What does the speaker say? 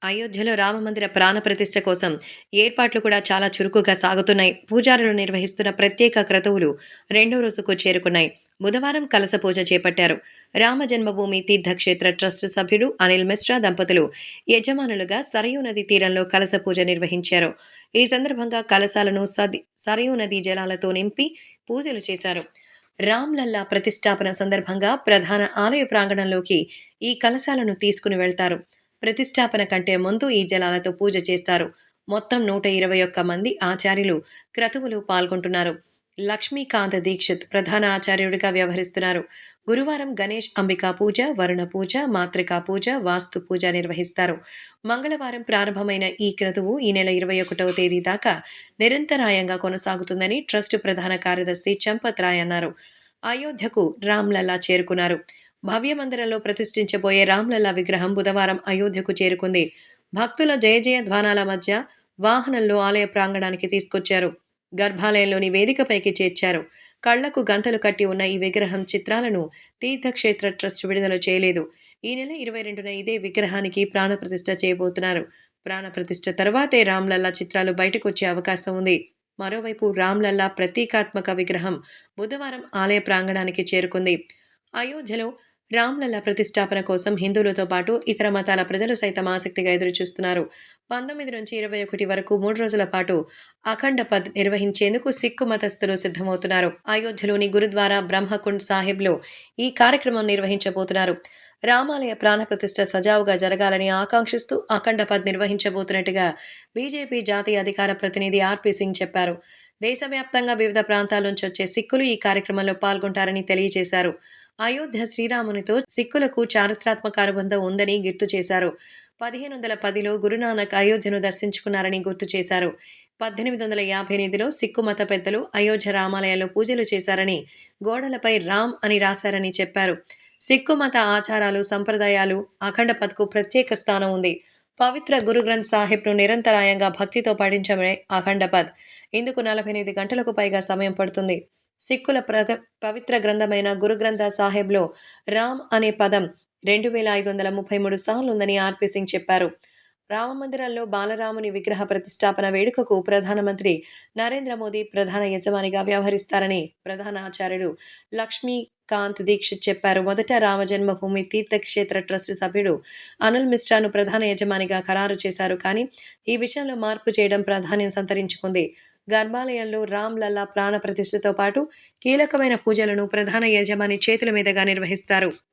అయోధ్యలో రామమందిర ప్రాణ ప్రతిష్ఠ కోసం ఏర్పాట్లు కూడా చాలా చురుకుగా సాగుతున్నాయి. పూజారులు నిర్వహిస్తున్న ప్రత్యేక క్రతువులు రెండో రోజుకు చేరుకున్నాయి. బుధవారం కలస పూజ చేపట్టారు. రామ జన్మభూమి తీర్థక్షేత్ర ట్రస్ట్ సభ్యుడు అనిల్ మిశ్రా దంపతులు యజమానులుగా సరయూ నది తీరంలో కలస పూజ నిర్వహించారు. ఈ సందర్భంగా కలశాలను సరయూ నదీ జలాలతో నింపి పూజలు చేశారు. రామ్లల్లా ప్రతిష్టాపన సందర్భంగా ప్రధాన ఆలయ ప్రాంగణంలోకి ఈ కలశాలను తీసుకుని వెళ్తారు. ప్రతిష్టాపన కంటే ముందు ఈ జలాలతో పూజ చేస్తారు. మొత్తం 121 మంది ఆచార్యులు క్రతువులో పాల్గొంటున్నారు. లక్ష్మీకాంత దీక్షిత్ ప్రధాన ఆచార్యుడిగా వ్యవహరిస్తున్నారు. గురువారం గణేష్ అంబికా పూజ, వరుణ పూజ, మాతృకా పూజ, వాస్తు పూజ నిర్వహిస్తారు. మంగళవారం ప్రారంభమైన ఈ క్రతువు ఈ నెల 21వ తేదీ దాకా నిరంతరాయంగా కొనసాగుతుందని ట్రస్ట్ ప్రధాన కార్యదర్శి చంపత్ రాయ్ అన్నారు. అయోధ్యకు రామ్లల్లా చేరుకున్నారు. భవ్య మందిరంలో ప్రతిష్ఠించబోయే రామ్లల్లా విగ్రహం బుధవారం అయోధ్యకు చేరుకుంది. భక్తుల జయజయ ధ్వానాల మధ్య వాహనంలో ఆలయ ప్రాంగణానికి తీసుకొచ్చారు. గర్భాలయంలోని వేదికపైకి చేర్చారు. కళ్లకు గంతలు కట్టి ఉన్న ఈ విగ్రహం చిత్రాలను తీర్థక్షేత్ర ట్రస్ట్ విడుదల చేయలేదు. ఈ నెల 22న ఇదే విగ్రహానికి ప్రాణప్రతిష్ఠ చేయబోతున్నారు. ప్రాణప్రతిష్ఠ తర్వాతే రామ్లల్లా చిత్రాలు బయటకొచ్చే అవకాశం ఉంది. మరోవైపు రామ్లల్లా ప్రతీకాత్మక విగ్రహం బుధవారం ఆలయ ప్రాంగణానికి చేరుకుంది. అయోధ్యలో రామ్లల్లా ప్రతిష్టాపన కోసం హిందువులతో పాటు ఇతర మతాల ప్రజలు సైతం ఆసక్తిగా ఎదురుచూస్తున్నారు. 19 నుంచి 21 వరకు 3 రోజుల పాటు అఖండ పద్ నిర్వహించేందుకు సిక్కు మతస్థులు సిద్ధమవుతున్నారు. అయోధ్యలోని గురుద్వారా బ్రహ్మకుండ్ సాహిబ్లో ఈ కార్యక్రమం నిర్వహించబోతున్నారు. రామాలయ ప్రాణప్రతిష్ఠ సజావుగా జరగాలని ఆకాంక్షిస్తూ అఖండ పద్ నిర్వహించబోతున్నట్టుగా బీజేపీ జాతీయ అధికార ప్రతినిధి ఆర్పీ సింగ్ చెప్పారు. దేశవ్యాప్తంగా వివిధ ప్రాంతాల నుంచి వచ్చే సిక్కులు ఈ కార్యక్రమంలో పాల్గొంటారని తెలియజేశారు. అయోధ్య శ్రీరామునితో సిక్కులకు చారిత్రాత్మక అనుబంధం ఉందని గుర్తు చేశారు. 1510లో గురునానక్ అయోధ్యను దర్శించుకున్నారని గుర్తు చేశారు. 1858లో సిక్కు మత పెద్దలు అయోధ్య రామాలయంలో పూజలు చేశారని, గోడలపై రామ్ అని రాశారని చెప్పారు. సిక్కు మత ఆచారాలు, సంప్రదాయాలు అఖండ పథ్కు ప్రత్యేక స్థానం ఉంది. పవిత్ర గురు గ్రంథ్ సాహిబ్ను నిరంతరాయంగా భక్తితో పఠించడమే అఖండ పథ్. ఇందుకు 48 గంటలకు పైగా సమయం పడుతుంది. సిక్కుల పవిత్ర గ్రంథమైన గురు గ్రంథ సాహెబ్లో రామ్ అనే పదం 2533 సార్లు ఉందని ఆర్పీ సింగ్ చెప్పారు. రామమందిరంలో బాలరాముని విగ్రహ ప్రతిష్టాపన వేడుకకు ప్రధానమంత్రి నరేంద్ర మోదీ ప్రధాన యజమానిగా వ్యవహరిస్తారని ప్రధాన ఆచార్యుడు లక్ష్మీకాంత్ దీక్షిత్ చెప్పారు. మొదట రామజన్మభూమి తీర్థక్షేత్ర ట్రస్ట్ సభ్యుడు అనిల్ మిశ్రాను ప్రధాన యజమానిగా ఖరారు చేశారు. కానీ ఈ విషయంలో మార్పు చేయడం ప్రాధాన్యం సంతరించుకుంది. గర్భాలయంలో రామ్ లల్లా ప్రాణ ప్రతిష్ఠతో పాటు కీలకమైన పూజలను ప్రధాన యజమాని చేతుల మీదుగా నిర్వహిస్తారు.